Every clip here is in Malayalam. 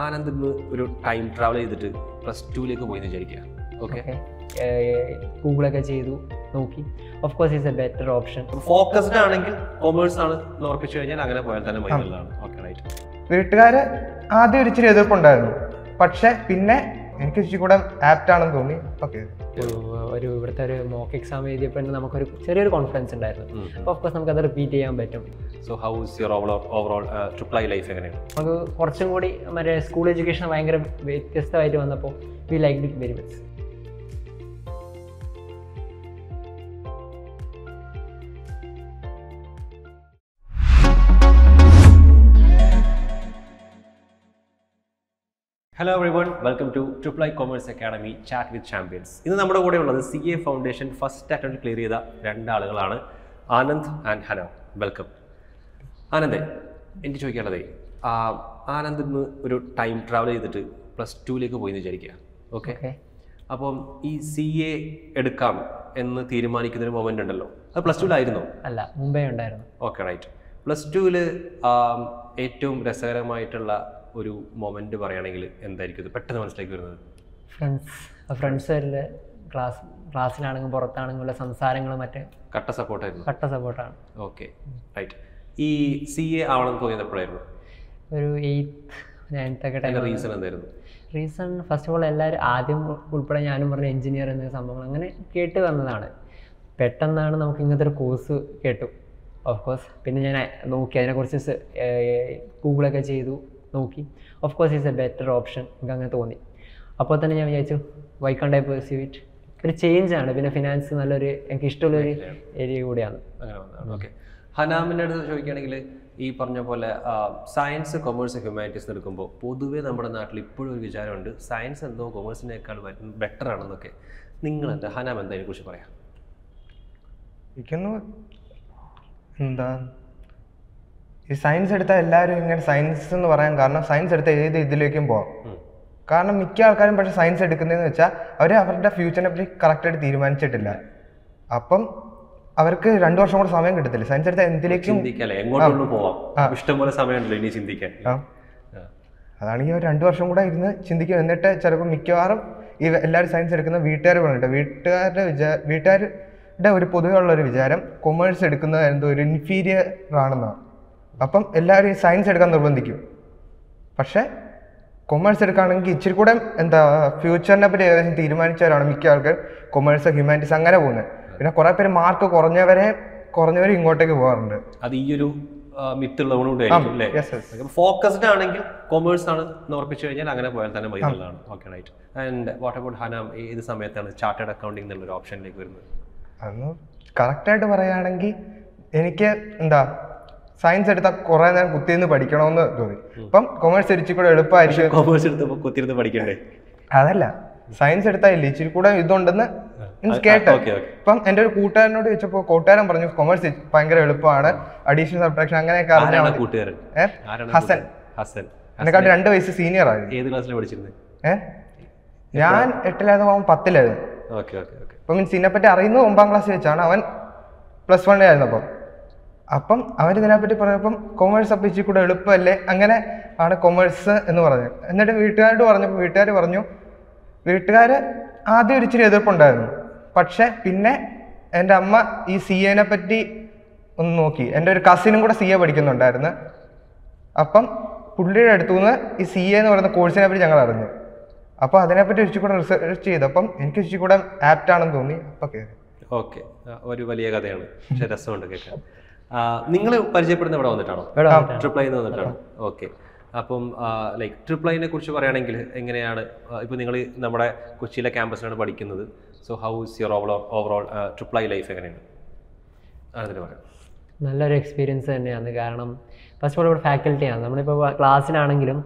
ആനന്ദ് ഇന്ന് ഒരു ടൈം ട്രാവൽ ചെയ്തിട്ട് +2 പോയി വിചാരിക്കുക. ഓക്കെ, ഗൂഗിളൊക്കെ ചെയ്തു നോക്കി. Of course is a better option. Focused ആണെങ്കിൽ കൊമേഴ്സ് ആണ് ഉറപ്പിച്ചു കഴിഞ്ഞാൽ അങ്ങനെ പോയാൽ തന്നെ മതി എന്നുള്ളതാണ്. Okay, right. വീട്ടുകാര് ആദ്യം ഒരു ഇച്ചിരി എതിർപ്പുണ്ടായിരുന്നു, പക്ഷെ പിന്നെ എനിക്ക് ഇച്ചിരി കൂടെ ആപ്റ്റ് ആണെന്ന് തോന്നി. ഓക്കെ, ഒരു ഇവിടുത്തെ ഒരു മോക്ക് എക്സാം എഴുതിയപ്പോൾ നമുക്കൊരു ചെറിയൊരു കോൺഫിഡൻസ് ഉണ്ടായിരുന്നു. അപ്പോൾ ഓഫ് കോഴ്സ് നമുക്ക് അത് റിപ്പീറ്റ് ചെയ്യാൻ പറ്റും. So how is your overall triple I life എങ്ങനെയാണ്? നമുക്ക് കുറച്ചും കൂടി മറ്റേ സ്കൂൾ എഡ്യൂക്കേഷൻ ഭയങ്കര വ്യത്യസ്തമായിട്ട് വന്നപ്പോൾ we like it very much. Hello everyone, welcome two triple I commerce academy chat with champions. ഇന്ന് നമ്മുടെ കൂടെ ഉള്ളത് CA foundation first attempt clear ചെയ്ത 2 ആളുകളാണ്, ആനന്ദ് ആൻഡ് ഹനാം. വെൽക്കം. ആനന്ദേ, എനിക്ക് ചോദിക്കേണ്ടതേ, ആനന്ദ് ഇന്ന് ഒരു ടൈം ട്രാവൽ ചെയ്തിട്ട് +2 പോയി വിചാരിക്കുക. ഓക്കെ, അപ്പം ഈ CA എടുക്കാം എന്ന് തീരുമാനിക്കുന്നൊരു മൊമെന്റ് ഉണ്ടല്ലോ, അത് +2 അല്ല, മുമ്പേ ഉണ്ടായിരുന്നു. Okay, right. +2 ഏറ്റവും രസകരമായിട്ടുള്ള ഒരു മൊമെന്റ് പറയുകയാണെങ്കിൽ എന്തായിരിക്കും ഇത് പെട്ടെന്ന് മനസ്സിലേക്ക് വരുന്നത്? ഫ്രണ്ട്സുകളിൽ ക്ലാസ്സിലാണെങ്കിലും പുറത്താണെങ്കിലും സംസാരങ്ങളും മറ്റേ കട്ട സപ്പോർട്ടായിരുന്നു. കട്ട സപ്പോർട്ടാണ്. Okay, right. ഈ CA ആവണമെന്ന് തോന്നിയത് എപ്പോഴായിരുന്നു? ഒരു 8th 9th ഒക്കെ ടൈം. റീസൺ എന്തായിരുന്നു? റീസൺ ഫസ്റ്റ് ഓഫ് ഓൾ എല്ലാവരും ആദ്യം ഉൾപ്പെടെ ഞാനും പറഞ്ഞ എഞ്ചിനീയർ എന്ന സംഭവങ്ങൾ അങ്ങനെ കേട്ട് വന്നതാണ്. പെട്ടെന്നാണ് നമുക്ക് ഇങ്ങനത്തെ ഒരു കോഴ്സ് കേട്ടു. ഓഫ് കോഴ്സ് പിന്നെ ഞാൻ നോക്കി, അതിനെക്കുറിച്ച് ഗൂഗിളൊക്കെ ചെയ്തു നോക്കി. Of course is a better option എനിക്ക് അങ്ങനെ തോന്നി. അപ്പോൾ തന്നെ ഞാൻ വിചാരിച്ചു why can't I perceive it. ഒരു ചേഞ്ചാണ്, പിന്നെ ഫിനാൻസ് നല്ലൊരു എനിക്ക് ഇഷ്ടമുള്ളൊരു ഏരിയ കൂടിയാണ്. അങ്ങനെ വന്നതാണ്. ഓക്കെ, ഹനാമിൻ്റെ അടുത്ത് ചോദിക്കുകയാണെങ്കിൽ ഈ പറഞ്ഞ പോലെ സയൻസ്, കൊമേഴ്സ്, ഹ്യൂമാനിറ്റീസ് എടുക്കുമ്പോൾ പൊതുവേ നമ്മുടെ നാട്ടിൽ ഇപ്പോഴും ഒരു വിചാരമുണ്ട് സയൻസ് എന്തോ കൊമേഴ്സിനേക്കാൾ ബെറ്റർ ആണെന്നൊക്കെ. നിങ്ങളെന്താ, ഹനാം എന്താ അതിനെക്കുറിച്ച് പറയാം? എനിക്കൊന്ന് എന്താ ഈ സയൻസ് എടുത്താൽ എല്ലാവരും ഇങ്ങനെ സയൻസ് എന്ന് പറയാൻ കാരണം സയൻസ് എടുത്താൽ ഏത് ഇതിലേക്കും പോകാം. കാരണം മിക്ക ആൾക്കാരും പക്ഷേ സയൻസ് എടുക്കുന്നതെന്ന് വെച്ചാൽ അവർ അവരുടെ ഫ്യൂച്ചറിനെ പറ്റി കറക്റ്റായിട്ട് തീരുമാനിച്ചിട്ടില്ല. അപ്പം അവർക്ക് 2 വർഷം കൂടെ സമയം കിട്ടത്തില്ല. സയൻസ് എടുത്താൽ എന്തിലേക്കും ഇഷ്ടംപോലെ സമയമുണ്ടല്ലോ ഇനി ചിന്തിക്കാൻ. അതാണെങ്കിൽ അവർ 2 വർഷം കൂടെ ഇരുന്ന് ചിന്തിക്കും. എന്നിട്ട് ചിലപ്പോൾ മിക്കവാറും ഈ എല്ലാവരും സയൻസ് എടുക്കുന്ന വീട്ടുകാർ പറഞ്ഞിട്ട് വീട്ടുകാരുടെ ഒരു പൊതുവെ ഉള്ളൊരു വിചാരം കൊമേഴ്സ് എടുക്കുന്നത് എന്തോ ഒരു ഇൻഫീരിയർ ആണെന്നാണ്. അപ്പം എല്ലാവരും ഈ സയൻസ് എടുക്കാൻ നിർബന്ധിക്കും. പക്ഷേ കൊമേഴ്സ് എടുക്കുകയാണെങ്കിൽ ഇച്ചിരി കൂടെ എന്താ ഫ്യൂച്ചറിനെ പറ്റി ഏകദേശം തീരുമാനിച്ചവരാണ് മിക്ക ആൾക്കാർ കൊമേഴ്സ്, ഹ്യൂമാനിറ്റീസ് അങ്ങനെ പോകുന്നത്. പിന്നെ കുറേ പേര് മാർക്ക് കുറഞ്ഞവർ ഇങ്ങോട്ടേക്ക് പോകാറുണ്ട്. അത് ഈ ഒരു ഫോക്കസ്ഡ് ആണെങ്കിൽ കൊമേഴ്സ് ആണ് ഉറപ്പിച്ചു കഴിഞ്ഞാൽ അങ്ങനെ പോയാൽ തന്നെ മതി എന്നുള്ളതാണ്. Okay, right. And what about Hanam, ഏത് സമയത്താണ് ചാർട്ടേഡ് അക്കൗണ്ടിംഗ് എന്നുള്ളൊരു ഓപ്ഷനിലേക്ക് വരുന്നത്? അന്ന് കറക്റ്റായിട്ട് പറയുകയാണെങ്കിൽ എനിക്ക് എന്താ സയൻസ് എടുത്താൽ കുറേ നേരം കുത്തിയിരുന്ന് പഠിക്കണമെന്ന് തോന്നി. ഇപ്പം കൊമേഴ്സ് ഇച്ചിരി കൂടെ എളുപ്പമായിരിക്കും. കൊമേഴ്സ് എടുത്തപ്പോൾ കുത്തിയിരുന്ന് പഠിക്കണ്ടേ? അതല്ല, സയൻസ് എടുത്താൽ ഇല്ല ഇച്ചിരി കൂടെ ഇതുണ്ടെന്ന് മീൻസ് കേട്ടോ. ഇപ്പം എൻ്റെ ഒരു കൂട്ടുകാരനോട് ചോദിച്ചപ്പോൾ കൂട്ടുകാരൻ പറഞ്ഞു കൊമേഴ്സ് ഭയങ്കര എളുപ്പമാണ്, അഡീഷണൽ സബ്ട്രാക്ഷൻ അങ്ങനെയൊക്കെ അറിഞ്ഞാൽ. ഹസൻ. എന്നെക്കാട്ട് 2 വയസ്സ് സീനിയർ ആയിരുന്നു. ഏത് ക്ലാസ്സിലാണ് പഠിച്ചിരുന്നത്? ഞാൻ 8ലായിരുന്നു, അവൻ 10ലായിരുന്നു. അപ്പം മീൻസ് ഇതിനെപ്പറ്റി അറിയുന്നത് 9ാം ക്ലാസ്സിൽ വെച്ചാണ്. അവൻ +1 ആയിരുന്നു. അപ്പം അവൻ ഇതിനെപ്പറ്റി പറഞ്ഞപ്പം കൊമേഴ്സ് അപ്പം ഇച്ചിരി കൂടെ എളുപ്പമല്ലേ, അങ്ങനെ ആണ് കൊമേഴ്സ് എന്ന് പറഞ്ഞത്. എന്നിട്ട് വീട്ടുകാരോട് പറഞ്ഞപ്പോൾ വീട്ടുകാർ ആദ്യം ഒരു ഇച്ചിരി എതിർപ്പുണ്ടായിരുന്നു, പക്ഷെ പിന്നെ എൻ്റെ അമ്മ ഈ CA പറ്റി ഒന്ന് നോക്കി. എൻ്റെ ഒരു കസിനും കൂടെ CA പഠിക്കുന്നുണ്ടായിരുന്നു. അപ്പം പുള്ളിയുടെ അടുത്തുനിന്ന് ഈ CA എന്ന് പറയുന്ന കോഴ്സിനെ പറ്റി ഞങ്ങൾ അറിഞ്ഞു. അപ്പോൾ അതിനെപ്പറ്റി ഇച്ചിരി കൂടെ റിസർച്ച് ചെയ്തപ്പം എനിക്ക് ഇച്ചിരി കൂടെ ആപ്റ്റ് ആണെന്ന് തോന്നി. അപ്പം കയറി. ഓക്കെ, ഒരു വലിയ കഥയാണ്, പക്ഷെ രസമുണ്ട് കേൾക്കാൻ. നിങ്ങൾ പരിചയപ്പെടുന്ന ഇവിടെ വന്നിട്ടാണോ? ട്രിപ്പിൾ ഐ വന്നിട്ടാണോ? ഓക്കെ. അപ്പം ലൈക്ക് ട്രിപ്പിൾ ഐനെ കുറിച്ച് പറയുകയാണെങ്കിൽ എങ്ങനെയാണ്, ഇപ്പോൾ നിങ്ങൾ നമ്മുടെ കൊച്ചിയിലെ ക്യാമ്പസിലാണ് പഠിക്കുന്നത്. So how is your overall triple I life എങ്ങനെയാണ്? അതിന് പറയാം. നല്ലൊരു എക്സ്പീരിയൻസ് തന്നെയാണ്. കാരണം ഫസ്റ്റ് ഓഫ് ഓൾ ഇവിടെ ഫാക്കൽറ്റിയാണ്. നമ്മളിപ്പോൾ ക്ലാസ്സിലാണെങ്കിലും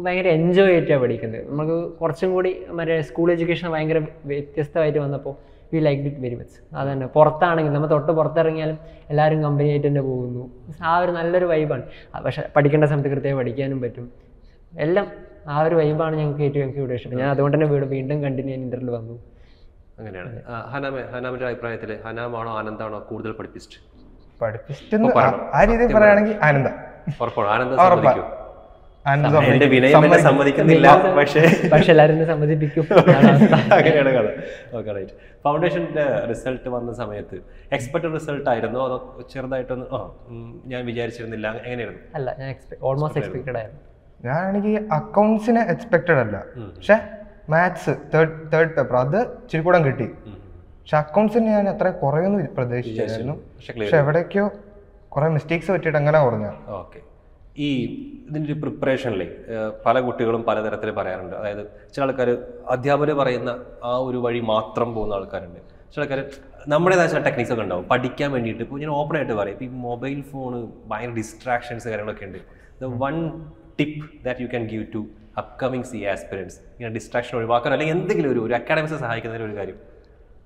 ഭയങ്കര എൻജോയ് ആയിട്ടാണ് പഠിക്കുന്നത്. നമുക്ക് കുറച്ചും കൂടി മറ്റേ സ്കൂൾ എഡ്യൂക്കേഷൻ ഭയങ്കര വ്യത്യസ്തമായിട്ട് വന്നപ്പോൾ we like it very much. അത് തന്നെ. പുറത്താണെങ്കിൽ നമ്മൾ തൊട്ട് പുറത്തിറങ്ങിയാലും എല്ലാവരും കമ്പനി ആയിട്ട് തന്നെ പോകുന്നു. ആ ഒരു നല്ലൊരു വൈബാണ്. പക്ഷേ പഠിക്കേണ്ട സമയത്ത് കൃത്യമായി പഠിക്കാനും പറ്റും. എല്ലാം ആ ഒരു വൈബാണ് ഞങ്ങൾക്ക് ഏറ്റവും ഇവിടെ ഇഷ്ടം. ഞാൻ അതുകൊണ്ട് തന്നെ വീണ്ടും കണ്ടിന്യൂ ചെയ്യാൻ ഇൻ്റർവ്യൂ വന്നു. അങ്ങനെയാണ്. ഹനാമിൻ്റെ അഭിപ്രായത്തിൽ ഹനാമാണോ ആനന്ദാണോ കൂടുതൽ പഠിപ്പിസ്റ്റ്? ആ രീതിയിൽ പറയുകയാണെങ്കിൽ ആനന്ദ. എന്റെ വിനയം എന്നെ സമ്മതിക്കുന്നില്ല, പക്ഷെ എല്ലാവരും സമ്മതിപ്പിക്കും. അങ്ങനെയാണ് കഥ. Okay, right. ഫൗണ്ടേഷന്റെ റിസൾട്ട് വന്ന സമയത്ത് എക്സ്പെക്റ്റഡ് റിസൾട്ട് ആയിരുന്നോ അതോ ചെറുതായിട്ടൊന്ന് ഞാൻ വിചാരിച്ചിരുന്നില്ല എങ്ങനെയായിരുന്നു? അല്ല, ഞാൻ ഓൾമോസ്റ്റ് എക്സ്പെക്റ്റഡ് ആയിരുന്നു. ഞാനാണെങ്കിൽ അക്കൗണ്ട്സിന് എക്സ്പെക്റ്റഡ് അല്ല, പക്ഷെ മാത്സ് തേർഡ് പേപ്പർ അത് ഇച്ചിരി കൂടെ കിട്ടി. പക്ഷെ അക്കൗണ്ട്സിന് ഞാൻ അത്ര കുറയൊന്നും പ്രതീക്ഷിച്ചായിരുന്നു, പക്ഷെ എവിടേക്കോ കുറെ മിസ്റ്റേക്സ് പറ്റിയിട്ട് അങ്ങനെ കുറഞ്ഞു. ഓക്കെ. ഈ ഇതിൻ്റെ ഒരു പ്രിപ്പറേഷനിലെ പല കുട്ടികളും പലതരത്തിൽ പറയാറുണ്ട്. അതായത് ചില ആൾക്കാർ അധ്യാപകർ പറയുന്ന ആ ഒരു വഴി മാത്രം പോകുന്ന ആൾക്കാരുണ്ട്. ചില ആൾക്കാർ നമ്മുടേതായ ചില ടെക്നിക്സ് ഒക്കെ ഉണ്ടാവും പഠിക്കാൻ വേണ്ടിയിട്ട്. ഇപ്പോൾ ഞാൻ ഓപ്പൺ ആയിട്ട് പറയും, ഇപ്പോൾ ഈ മൊബൈൽ ഫോണ് ഭയങ്കര ഡിസ്ട്രാക്ഷൻസ് കാര്യങ്ങളൊക്കെ ഉണ്ട്. The one tip that you can give to upcoming C aspirants, ഇങ്ങനെ ഡിസ്ട്രാക്ഷൻ ഒഴിവാക്കാൻ അല്ലെങ്കിൽ എന്തെങ്കിലും ഒരു അക്കാഡമിക്സ് സഹായിക്കുന്ന ഒരു കാര്യം?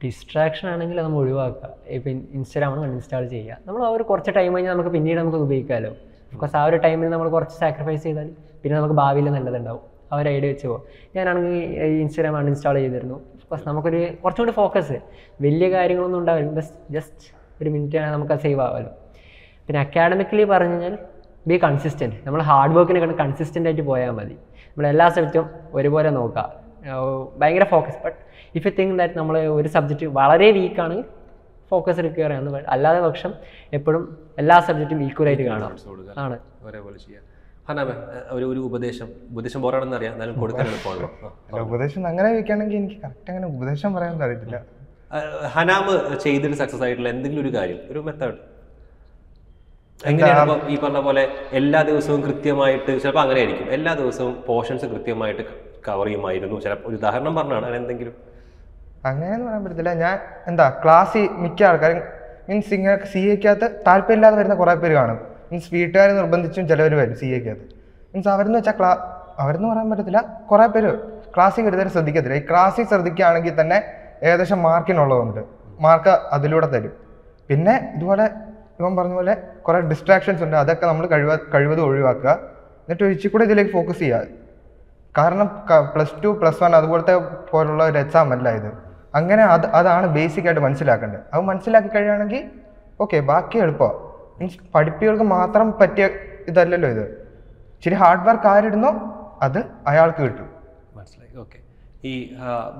ഡിസ്ട്രാക്ഷൻ ആണെങ്കിൽ നമ്മൾ ഒഴിവാക്കുക. ഇപ്പം ഇൻസ്റ്റാഗ്രാം അൺഇൻസ്റ്റാൾ ചെയ്യുക. നമ്മൾ ആ ഒരു കുറച്ച് ടൈം കഴിഞ്ഞാൽ നമുക്ക് പിന്നീട് നമുക്ക് ഉപയോഗിക്കാമല്ലോ. ബിക്കോസ് ആ ഒരു ടൈമിൽ നമ്മൾ കുറച്ച് സാക്രിഫൈസ് ചെയ്താൽ പിന്നെ നമുക്ക് ഭാവിയിൽ നല്ലതുണ്ടാവും. ആ ഒരു ഐഡിയ വെച്ച് പോകും. ഞാനാണെങ്കിൽ ഈ ഇൻസ്റ്റാഗ്രാം അൺഇൻസ്റ്റാൾ ചെയ്തിരുന്നു. ബിക്കോസ് നമുക്കൊരു കുറച്ചും കൂടി ഫോക്കസ്, വലിയ കാര്യങ്ങളൊന്നും ഉണ്ടാവില്ല, ജസ്റ്റ് ഒരു മിനിറ്റ് നമുക്ക് അത് സേവ് ആവുമല്ലോ. പിന്നെ അക്കാഡമിക്കലി പറഞ്ഞു കഴിഞ്ഞാൽ ബി കൺസിസ്റ്റൻറ്റ്. നമ്മൾ ഹാർഡ് വർക്കിനെ കൺസിസ്റ്റൻ്റ് ആയിട്ട് പോയാൽ മതി. നമ്മൾ എല്ലാ സബ്ജക്റ്റും ഒരുപോലെ നോക്കുക, ഭയങ്കര focus. But if you think that നമ്മൾ ഒരു സബ്ജക്റ്റ് വളരെ വീക്കാണെങ്കിൽ ഫോക്കസ് റിക്വയർ ചെയ്യുന്നു. അല്ലാതെ പക്ഷം എപ്പോഴും എല്ലാ സബ്ജക്റ്റും ഈക്വലായിട്ട് കാണാം ആണ്. ഒരു ഉപദേശം പോരാണെന്ന് അറിയാം, എന്നാലും കൊടുക്കാൻ എളുപ്പമാണല്ലോ. ഉപദേശം അങ്ങനെ വെക്കുകയാണെങ്കിൽ എനിക്ക് കറക്റ്റ് അങ്ങനെ ഉപദേശം പറയാൻ അറിയത്തില്ല. ഹനാമ് ചെയ്തിട്ട് സക്സസ് ആയിട്ടുള്ള എന്തെങ്കിലും ഒരു കാര്യം, ഒരു മെത്തേഡ് എങ്ങനെയാണ്? ഈ പറഞ്ഞ പോലെ എല്ലാ ദിവസവും കൃത്യമായിട്ട്, ചിലപ്പോൾ അങ്ങനെ ആയിരിക്കും, എല്ലാ ദിവസവും പോർഷൻസ് കൃത്യമായിട്ട് കവർ ചെയ്യുമായിരുന്നു. ചിലപ്പോൾ ഒരു ഉദാഹരണം പറഞ്ഞാണ്, അങ്ങനെ എന്തെങ്കിലും? അങ്ങനെയൊന്നും പറയാൻ പറ്റത്തില്ല. ഞാൻ ക്ലാസ്സിൽ മിക്ക ആൾക്കാരും മീൻസ് ഇങ്ങനെ സി എക്കകത്ത് താല്പര്യമില്ലാതെ വരുന്ന കുറേ പേര് കാണും. മീൻസ് വീട്ടുകാർ നിർബന്ധിച്ചും ചിലവർ വരും സി എക്കകത്ത്. മീൻസ് അവരെന്ന് വെച്ചാൽ അവരെന്ന് പറയാൻ പറ്റത്തില്ല, കുറേ പേര് ക്ലാസ്സിൽ വരുന്നവർ ശ്രദ്ധിക്കത്തില്ല. ഈ ക്ലാസ്സിൽ ശ്രദ്ധിക്കുകയാണെങ്കിൽ തന്നെ ഏകദേശം മാർക്കിനുള്ളതുണ്ട്, മാർക്ക് അതിലൂടെ തരും. പിന്നെ ഇതുപോലെ ഇവൻ പറഞ്ഞ പോലെ കുറേ ഡിസ്ട്രാക്ഷൻസ് ഉണ്ട്, അതൊക്കെ നമ്മൾ കഴിവതും ഒഴിവാക്കുക. എന്നിട്ട് ഒഴിച്ചു കൂടെ ഇതിലേക്ക് ഫോക്കസ് ചെയ്യുക. കാരണം +2 +1 അതുപോലത്തെ പോലുള്ള ഒരു എക്സാം അല്ല ഇത്. അങ്ങനെ അതാണ് ബേസിക് ആയിട്ട് മനസ്സിലാക്കേണ്ടത്. അത് മനസ്സിലാക്കി കഴിയുകയാണെങ്കിൽ ഓക്കെ, ബാക്കി എളുപ്പമാണ്. മീൻസ് പഠിപ്പികൾക്ക് മാത്രം പറ്റിയ ഇതല്ലല്ലോ ഇത്. ഇച്ചിരി ഹാർഡ് വർക്ക് ആരിടുന്നോ അത് അയാൾക്ക് കിട്ടും. മനസ്സിലായി. ഓക്കെ. ഈ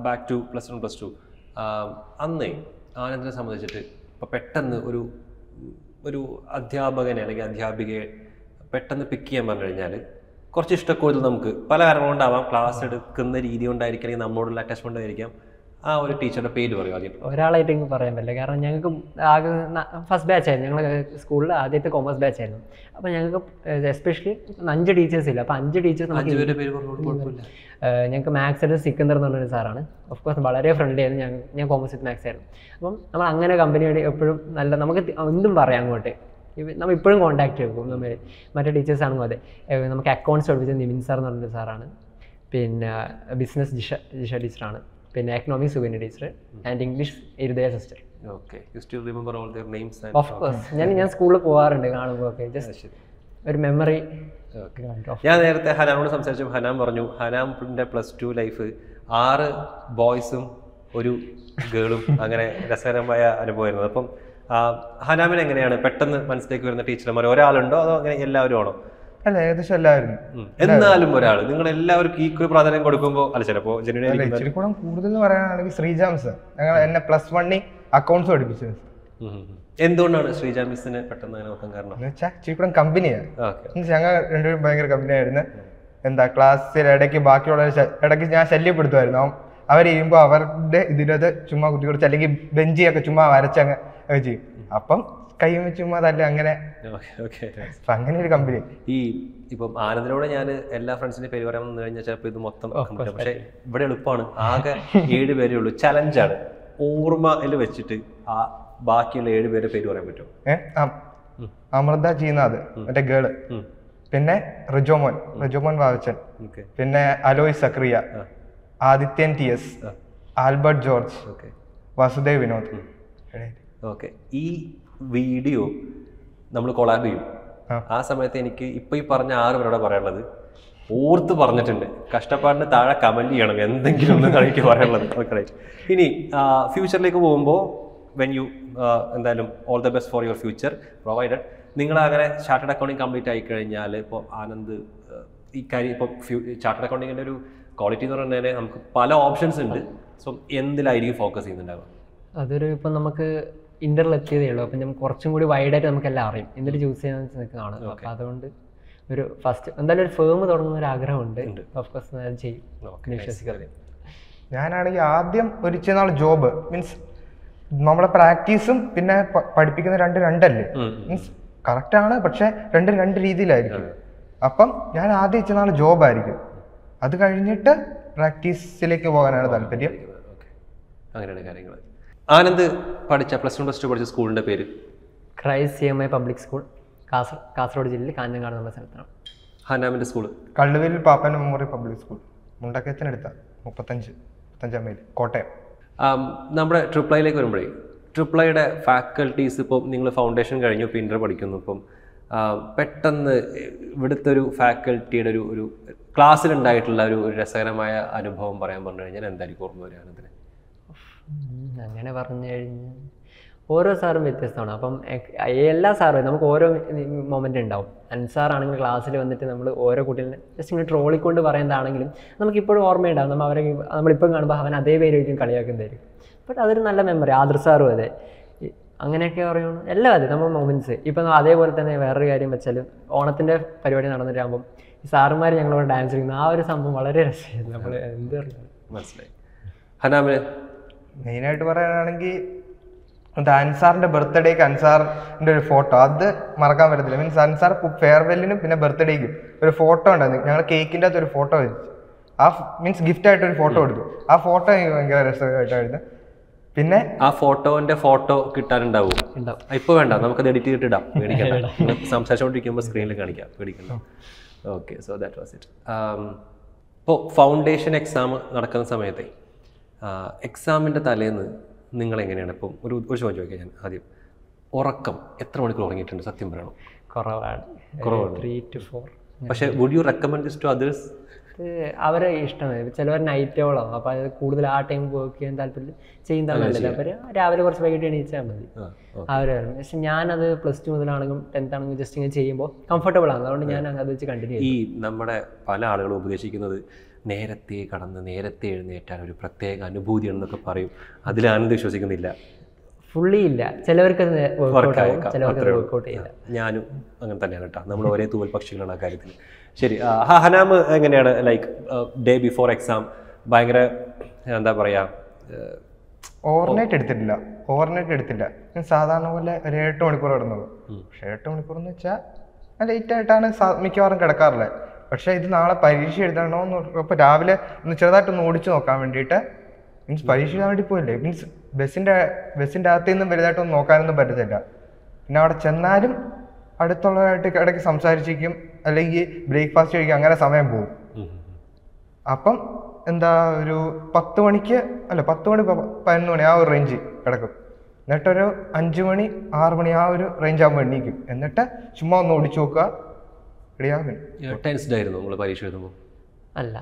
ബാക്ക് ടു +1 +2 അന്നേ ആനന്ദിനെ സംബന്ധിച്ചിട്ട് ഇപ്പോൾ പെട്ടെന്ന് ഒരു അധ്യാപകനെ അല്ലെങ്കിൽ അധ്യാപികയെ പെട്ടെന്ന് പിക്ക് ചെയ്യാൻ പറഞ്ഞു കഴിഞ്ഞാൽ കുറച്ച് ഇഷ്ടക്കൂടുതൽ നമുക്ക് പല കാരണം കൊണ്ടാവാം, ക്ലാസ് എടുക്കുന്ന രീതി കൊണ്ടായിരിക്കും, അല്ലെങ്കിൽ നമ്മളോടുള്ള അറ്റാച്ച്മെൻ്റ് ആയിരിക്കാം. ആ ഒരു ടീച്ചറുടെ പേര് പറയും ആദ്യം. ഒരാളായിട്ട് എനിക്ക് പറയാൻ പറ്റില്ല, കാരണം ഞങ്ങൾക്ക് ആകെ ഫസ്റ്റ് ബാച്ച് ആയിരുന്നു. ഞങ്ങൾ സ്കൂളിൽ ആദ്യത്തെ കോമേഴ്സ് ബാച്ച് ആയിരുന്നു. അപ്പോൾ ഞങ്ങൾക്ക് എസ്പെഷ്യലി 5 ടീച്ചേഴ്സ് ഇല്ല. അപ്പോൾ 5 ടീച്ചേഴ്സ് ഞങ്ങൾക്ക് മാത്സ് എടുത്ത് സിക്കന്ദർ എന്ന് പറഞ്ഞൊരു സാറാണ്. ഓഫ് കോഴ്സ് വളരെ ഫ്രണ്ട്ലി ആയിരുന്നു. ഞാൻ കോമേഴ്സ് വിത്ത് മാത്സ് ആയിരുന്നു. അപ്പം നമ്മൾ അങ്ങനെ കമ്പനിയോട് എപ്പോഴും നല്ല നമുക്ക് എന്തും പറയാം അങ്ങോട്ട്. നമ്മൾ ഇപ്പോഴും കോൺടാക്ട് ചെയ്യും. നമ്മൾ മറ്റേ ടീച്ചേഴ്സാണെങ്കിലും അതെ. നമുക്ക് അക്കൗണ്ട്സ് പഠിപ്പിച്ചത് നിവിൻ സാർ എന്ന് പറഞ്ഞൊരു സാറാണ്. പിന്നെ ബിസിനസ് ജിഷ ടീച്ചറാണ്. പിന്നെ economics Suganya teacher and English Irudaya sister. Of course ഞാൻ സ്കൂളിൽ പോകാറുണ്ട്, കാണുമ്പോൾ ഒക്കെ ജസ്റ്റ് ഒരു മെമ്മറി. ഞാൻ നേരത്തെ ഹനാമോട് സംസാരിച്ചപ്പോൾ ഹനാം പറഞ്ഞു ഹനാമിൻ്റെ +2 ലൈഫ് 6 ബോയ്സും ഒരു ഗേളും അങ്ങനെ രസകരമായ അനുഭവമായിരുന്നു. അപ്പം ഹനാമിന് എങ്ങനെയാണ് പെട്ടെന്ന് മനസ്സിലേക്ക് വരുന്ന ടീച്ചർമാർ? ഒരാളുണ്ടോ അതോ അങ്ങനെ എല്ലാവരും ആണോ? അല്ല, ഏകദേശം എല്ലാവരും. എന്നാലും ഒരാൾ നിങ്ങൾ എല്ലാവർക്കും ഈക്വൽ പ്രാധാന്യം കൊടുക്കുമ്പോൾ അല്ല ചിലപ്പോൾ ഇച്ചിരി കൂടെ കൂടുതൽ പറയാനാണെങ്കിൽ ശ്രീജാംസ് ഞങ്ങൾ എന്നെ +1 അക്കൗണ്ട്സ് പഠിപ്പിച്ചത്. എന്തുകൊണ്ടാണ് ശ്രീജാമിസിന് പെട്ടെന്ന് അങ്ങനെ നോക്കാൻ കാരണം? ഇച്ചിരി കൂടെ കമ്പനിയാണ്. ഞങ്ങൾ രണ്ടുപേരും ഭയങ്കര കമ്പനിയായിരുന്നു. ക്ലാസ്സിൽ ഇടയ്ക്ക് ബാക്കിയുള്ള ഇടയ്ക്ക് ഞാൻ ശല്യപ്പെടുത്തുമായിരുന്നു. അവർ ചെയ്യുമ്പോൾ അവരുടെ ഇതിനകത്ത് ചുമ്മാ കുത്തി കൊടുത്ത് അല്ലെങ്കിൽ ബെഞ്ചിയൊക്കെ ചുമ്മാ വരച്ചങ്ങ് ചെയ്യും. അപ്പം കൈയും ചുമ്മാ തല്ല അങ്ങനെ അങ്ങനെ ഒരു കമ്പനി. ഇപ്പം ആനന്ദിനോട് ഞാൻ എല്ലാ ഫ്രണ്ട്സിന്റെ പേര് പറയാൻ വന്നു കഴിഞ്ഞാൽ ചിലപ്പോൾ ഇത് മൊത്തം പക്ഷേ ഇവിടെ എളുപ്പമാണ്. ആകെ 7 പേരേ ഉള്ളൂ. ചലഞ്ചാണ്. ഓർമ്മയിൽ വെച്ചിട്ട് ആ ബാക്കിയുള്ള 7 പേരെ പേര് പറയാൻ പറ്റുമോ? അമൃത ജീനാഥ് മറ്റേ ഗേള്, പിന്നെ റിജോമോൻ വാവച്ചൻ, പിന്നെ Aloy Sakriya, Adithyan TS, Albert George, Vasudev Vinod. Okay. ഈ വീഡിയോ നമ്മൾ കൊളാബ് ചെയ്യും. ആ സമയത്ത് എനിക്ക് ഇപ്പൊ ഈ പറഞ്ഞ 6 പേരോടെ പറയാനുള്ളത് ഓർത്ത് പറഞ്ഞിട്ടുണ്ട്. കഷ്ടപ്പാടിന് താഴെ കമന്റ് ചെയ്യണം എന്തെങ്കിലും ഒന്ന് എനിക്ക് പറയാനുള്ളത്. Okay right. ഇനി ഫ്യൂച്ചറിലേക്ക് പോകുമ്പോൾ എന്തായാലും all the best for your future provided. നിങ്ങൾ അങ്ങനെ ചാർട്ടേഡ് അക്കൗണ്ടിങ് കംപ്ലീറ്റ് ആയി കഴിഞ്ഞാൽ ഇപ്പോൾ ആനന്ദ് ഈ കാര്യം ഇപ്പോൾ ചാർട്ടേഡ് അക്കൗണ്ടിങ്ങിൻ്റെ ഒരു ക്വാളിറ്റി എന്ന് പറഞ്ഞാൽ നമുക്ക് പല ഓപ്ഷൻസ് ഉണ്ട്. സോ എന്തിലായിരിക്കും ഫോക്കസ് ചെയ്യുന്നുണ്ടാവുക? അതൊരു ഇപ്പം നമുക്ക് ഇന്ററിലെത്തിയതേ ഉള്ളൂ. അപ്പം നമുക്ക് കുറച്ചും കൂടി വൈഡായിട്ട് നമുക്കെല്ലാം അറിയും എന്നിട്ട് ചൂസ് ചെയ്യാന്ന് നിൽക്കുന്നതാണ്. അപ്പം അതുകൊണ്ട് ഒരു ഫസ്റ്റ് എന്തായാലും ഒരു ഫേം തുടങ്ങുന്ന ഒരു ആഗ്രഹമുണ്ട്. ഓഫ്കോഴ്സ് ഞാൻ ചെയ്യും വിശ്വസിക്കാതെ. ഞാനാണെങ്കിൽ ആദ്യം ഒരു ഇച്ചിരി നാൾ ജോബ് മീൻസ് നമ്മളെ പ്രാക്ടീസും പിന്നെ പഠിപ്പിക്കുന്ന രണ്ടല്ലേ. മീൻസ് കറക്റ്റ് ആണ്, പക്ഷെ രണ്ട് രീതിയിലായിരിക്കും. അപ്പം ഞാൻ ആദ്യം ഇച്ചിരി നാൾ ജോബായിരിക്കും, അത് കഴിഞ്ഞിട്ട് പ്രാക്ടീസിലേക്ക് പോകാനാണ് താല്പര്യം. അങ്ങനെയാണ് കാര്യങ്ങൾ. ആനന്ദ് പഠിച്ച +1 +2 പഠിച്ച സ്കൂളിന്റെ പേര്? Christ CMI public school, Kasaragod ജില്ലയിൽ കാഞ്ഞങ്ങാട് എന്ന സ്ഥലത്താണ്. ഹനാമിന്റെ സ്കൂള്? Kalluvelil Pappan memorial public school, മുണ്ടക്കയത്തിനടുത്ത 35 മൈൽ, കോട്ടയം. നമ്മുടെ ട്രിപ്ലൈയിലേക്ക് വരുമ്പോഴേ ട്രിപ്ലൈയുടെ ഫാക്കൽറ്റീസ് ഇപ്പം നിങ്ങൾ ഫൗണ്ടേഷൻ കഴിഞ്ഞു, ഇപ്പോൾ ഇന്റർ പഠിക്കുന്നു, ഇപ്പം പെട്ടെന്ന് ഇവിടുത്തെ ഒരു ഫാക്കൽറ്റിയുടെ ഒരു ക്ലാസ്സിലുണ്ടായിട്ടുള്ള ഒരു രസകരമായ അനുഭവം പറയാൻ പറഞ്ഞു കഴിഞ്ഞാൽ എന്തായിരിക്കും ഓർമ്മ വരികയാണ് ഇതിന്? അങ്ങനെ പറഞ്ഞു കഴിഞ്ഞാൽ ഓരോ സാറും വ്യത്യസ്തമാണ്. അപ്പം എല്ലാ സാറും നമുക്ക് ഓരോ മൊമെൻ്റ് ഉണ്ടാവും. അൻസാറാണെങ്കിൽ ക്ലാസ്സിൽ വന്നിട്ട് നമ്മൾ ഓരോ കുട്ടികളെ ജസ്റ്റ് ഇങ്ങനെ ട്രോളിക്കൊണ്ട് പറയുന്നതാണെങ്കിലും നമുക്കിപ്പോഴും ഓർമ്മയുണ്ടാവും. നമ്മളിപ്പം കാണുമ്പോൾ അവൻ അതേ പേരായിരിക്കും കളിയാക്കുന്നതായിരിക്കും. ബട്ട് അതൊരു നല്ല മെമ്മറി. ആദർ സാറും അതെ, അങ്ങനെയൊക്കെ പറയുന്നു എല്ലാം അതെ നമ്മൾ മൊമെൻറ്റ്സ്. ഇപ്പം അതേപോലെ തന്നെ വേറൊരു കാര്യം വെച്ചാൽ ഓണത്തിൻ്റെ പരിപാടി നടന്നിട്ടാകുമ്പം ഈ സാറുമാർ ഞങ്ങളോട് ഡാൻസ് കളിക്കുന്ന ആ ഒരു സംഭവം വളരെ രസമായിരുന്നു. നമ്മൾ എന്ത് പറയുന്നത് മനസ്സിലായി. ഹനാമിന് മെയിനായിട്ട് പറയാനാണെങ്കിൽ അൻസാറിന്റെ ബർത്ത്ഡേക്ക് അൻസാറിന്റെ ഒരു ഫോട്ടോ അത് മറക്കാൻ പറ്റത്തില്ല. മീൻസ് അൻസാർ ഫെയർവെല്ലിനും പിന്നെ ബർത്ത്ഡേക്കും ഒരു ഫോട്ടോ ഉണ്ടായിരുന്നു. ഞങ്ങൾ കേക്കിൻ്റെ അകത്ത് ഒരു ഫോട്ടോ വെച്ചു, ആ മീൻസ് ഗിഫ്റ്റ് ആയിട്ട് ഒരു ഫോട്ടോ എടുത്തു. ആ ഫോട്ടോ എനിക്ക് ഭയങ്കര രസമായിട്ടായിരുന്നു. പിന്നെ ആ ഫോട്ടോന്റെ ഫോട്ടോ കിട്ടാനുണ്ടാവും. ഇപ്പൊ വേണ്ട, നമുക്കത് എഡിറ്റ് ചെയ്തിട്ട് ഇടാം, പേടിക്കണ്ട. സംസാരിച്ചുകൊണ്ടിരിക്കുമ്പോൾ സ്ക്രീനിൽ കാണിക്കാം, പേടിക്കണ്ട. Okay, so that was it. ഇപ്പോൾ ഫൗണ്ടേഷൻ എക്സാം നടക്കുന്ന സമയത്തെ എക്സാമിൻ്റെ തലേന്ന് നിങ്ങളെങ്ങനെയാണ്? ഇപ്പം ഒരു ചോദ്യം ചോദിക്കാം ഞാൻ ആദ്യം. ഉറക്കം എത്ര മണിക്കൂർ ഉറങ്ങിയിട്ടുണ്ട്? സത്യം പറയണം. കുറവാണ്. 3 to 4. പക്ഷേ would you recommend this to others? അവരെ ഇഷ്ടമാണ്. ചിലവർ നൈറ്റോളാണ്, അപ്പോൾ അത് കൂടുതൽ ആ ടൈം വർക്ക് ചെയ്യാൻ താല്പര്യം ചെയ്യുന്നതാണ് നല്ലത്. അപ്പോൾ രാവിലെ കുറച്ച് വൈകിട്ട് എണീച്ചാൽ മതി അവർ. പക്ഷെ ഞാനത് +2 മുതലാണെങ്കിലും 10th ആണെങ്കിലും ജസ്റ്റ് ഇങ്ങനെ ചെയ്യുമ്പോൾ കംഫർട്ടബിൾ ആണ്. അതുകൊണ്ട് ഞാൻ അത് വെച്ച് കണ്ടിന്യൂ ചെയ്യും. ഈ നമ്മുടെ പല ആളുകളും ഉപദേശിക്കുന്നത് നേരത്തെ കടന്ന് നേരത്തെ എഴുന്നേറ്റാൽ ഒരു പ്രത്യേക അനുഭൂതിയാണെന്നൊക്കെ പറയും. അതിൽ ആനന്ദ് വിശ്വസിക്കുന്നില്ല. ഫുള്ളി ഇല്ല. ചിലവർക്ക് വർക്കൗട്ട് ചെയ്യില്ല. ഞാനും അങ്ങനെ തന്നെയാണ് കേട്ടോ. നമ്മൾ ഒരേ തൂവൽ പക്ഷികളാണ് ആ കാര്യത്തിൽ. ശരി, ഹനാം എങ്ങനെയാണ്? ലൈക്ക് ഡേ ബിഫോർ എക്സാം ഭയങ്കര എന്താ പറയുക, ഓവർനൈറ്റ് എടുത്തില്ല. ഞാൻ സാധാരണ പോലെ ഒരു 8 മണിക്കൂർ കിടന്നത്. പക്ഷേ 8 മണിക്കൂർ എന്ന് വെച്ചാൽ ലേറ്റ് ആയിട്ടാണ് മിക്കവാറും കിടക്കാറുള്ളത്. പക്ഷേ ഇത് നാളെ പരീക്ഷ എഴുതണമെന്ന് അപ്പോൾ രാവിലെ ഒന്ന് ചെറുതായിട്ടൊന്ന് ഓടിച്ചു നോക്കാൻ വേണ്ടിയിട്ട്. മീൻസ് പരീക്ഷ എഴുതാൻ വേണ്ടി പോയില്ലേ, മീൻസ് ബസ്സിൻ്റെ അകത്തു നിന്നും വലുതായിട്ടൊന്നും നോക്കാനൊന്നും പറ്റത്തില്ല. പിന്നെ അവിടെ ചെന്നാലും അടുത്തുള്ളവരായിട്ട് ഇടയ്ക്ക് സംസാരിച്ചിരിക്കും, അല്ലെങ്കിൽ ബ്രേക്ക്ഫാസ്റ്റ് കഴിക്കും, അങ്ങനെ സമയം പോകും. അപ്പം എന്താ ഒരു 10 മണി 11 മണി ആ ഒരു റേഞ്ച് കിടക്കും. എന്നിട്ടൊരു 5 മണി 6 മണി ആ ഒരു റേഞ്ച് ആകുമ്പോൾ എണ്ണീക്കും. എന്നിട്ട് ചുമ്മാ ഒന്ന് ഓടിച്ചു നോക്കുക, ടെൻസ്ഡ് ആയിരുന്നു നമ്മൾ പരീക്ഷ എഴുതുമ്പോൾ? അല്ല,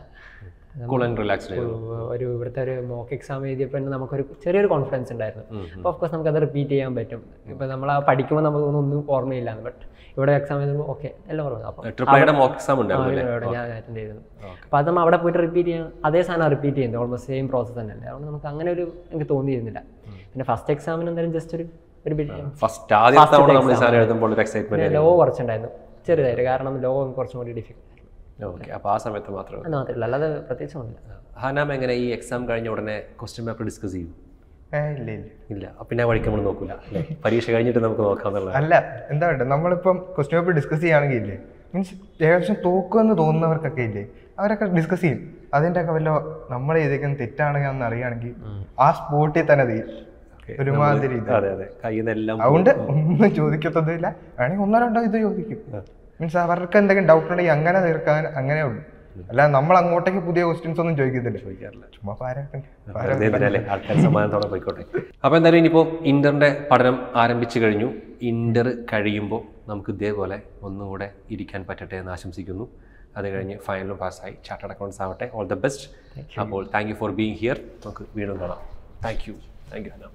കൂൾ ആൻഡ് റിലാക്സ്ഡ് ആയിരുന്നു. ഒരു ഇവിടുത്തെ ഒരു മോക്ക് എക്സാം എഴുതിയപ്പോൾ നമുക്കൊരു ചെറിയൊരു കോൺഫിഡൻസ് ഉണ്ടായിരുന്നു. അപ്പോൾ ഓഫ്കോഴ്സ് നമുക്കത് റിപ്പീറ്റ് ചെയ്യാൻ പറ്റും. ഇപ്പോൾ നമ്മൾ ആ പഠിക്കുമ്പോൾ നമുക്കൊന്നും ഓർമ്മയില്ല. ബട്ട് ഇവിടെ എക്സാം എഴുതുമ്പോൾ ഓക്കെ എല്ലാം ഓർമ്മ. അപ്പോൾ ഞാൻ അറ്റൻഡ് ചെയ്തിരുന്നു. അപ്പോൾ അത് നമ്മൾ അവിടെ പോയിട്ട് റിപ്പീറ്റ് ചെയ്യാൻ അതേ സാധനം റിപ്പീറ്റ് ചെയ്യുന്നത് ഓൾമോസ്റ്റ് സെയിം പ്രോസസ്സ് തന്നെയല്ലേ. അതുകൊണ്ട് നമുക്ക് അങ്ങനെ ഒരു എനിക്ക് തോന്നിയിരുന്നില്ല. പിന്നെ ഫസ്റ്റ് എക്സാമിന് എന്തായാലും ജസ്റ്റ് ഒരു ലോ കുറച്ചുണ്ടായിരുന്നു, ചെറുതായിട്ട്. കാരണം ലോ കുറച്ചും കൂടി ഡിഫിക്കൽട്ട്. ഓക്കെ, അപ്പോൾ ആ സമയത്ത് മാത്രമല്ല, അല്ലാതെ പ്രത്യേകിച്ച് ഒന്നുമില്ല. ഹനാം എങ്ങനെ ഈ എക്സാം കഴിഞ്ഞ ഉടനെ ക്വസ്റ്റ്യൻ പേപ്പർ ഡിസ്കസ് ചെയ്യും? ഇല്ല. പിന്നെ വഴിക്ക് നമ്മൾ നോക്കൂല, പരീക്ഷ കഴിഞ്ഞിട്ട് നമുക്ക് നോക്കാന്നുള്ളത്. അല്ല, എന്താ പറയുക, നമ്മളിപ്പം ക്വസ്റ്റ്യൻ പേപ്പർ ഡിസ്കസ് ചെയ്യുകയാണെങ്കിൽ ഇല്ലേ, മീൻസ് ഏകദേശം തോക്കുമെന്ന് തോന്നുന്നവർക്കൊക്കെ ഇല്ലേ, അവരൊക്കെ ഡിസ്കസ് ചെയ്യും. അതിൻ്റെ ഒക്കെ വല്ല നമ്മൾ ചെയ്തേക്കുന്ന തെറ്റാണെങ്കിൽ എന്ന് അറിയുകയാണെങ്കിൽ ആ സ്പോട്ടിൽ തന്നെ തീരും ഒരുമാതിരി. അതുകൊണ്ട് ഒന്നും ചോദിക്കത്തതില്ല. വേണമെങ്കിൽ 1-2 ഇത് ചോദിക്കും. മീൻസ് അവർക്ക് എന്തെങ്കിലും ഡൗട്ട് ഉണ്ടെങ്കിൽ അങ്ങനെ തീർക്കാൻ അങ്ങനെ ഉള്ളൂ. അല്ല നമ്മൾ അങ്ങോട്ടേക്ക് പുതിയ ക്വസ്റ്റ്യൻസ് ഒന്നും ചോദിക്കാറില്ല. ചുമ്മാ ആൾക്കാർ സമാധാനത്തോടെ പോയിക്കോട്ടെ. അപ്പോൾ എന്തായാലും ഇനിയിപ്പോൾ ഇന്ററിന്റെ പഠനം ആരംഭിച്ചു കഴിഞ്ഞു. ഇന്റർ കഴിയുമ്പോൾ നമുക്ക് ഇതേപോലെ ഒന്നുകൂടെ ഇരിക്കാൻ പറ്റട്ടെ എന്ന് ആശംസിക്കുന്നു. അത് കഴിഞ്ഞ് ഫൈനലും പാസ്സായി ചാർട്ടേഡ് അക്കൗണ്ട്സ് ആവട്ടെ. All the best. അപ്പോൾ thank you for being here. നമുക്ക് വീണ്ടും കാണാം. Thank you ഹനാം.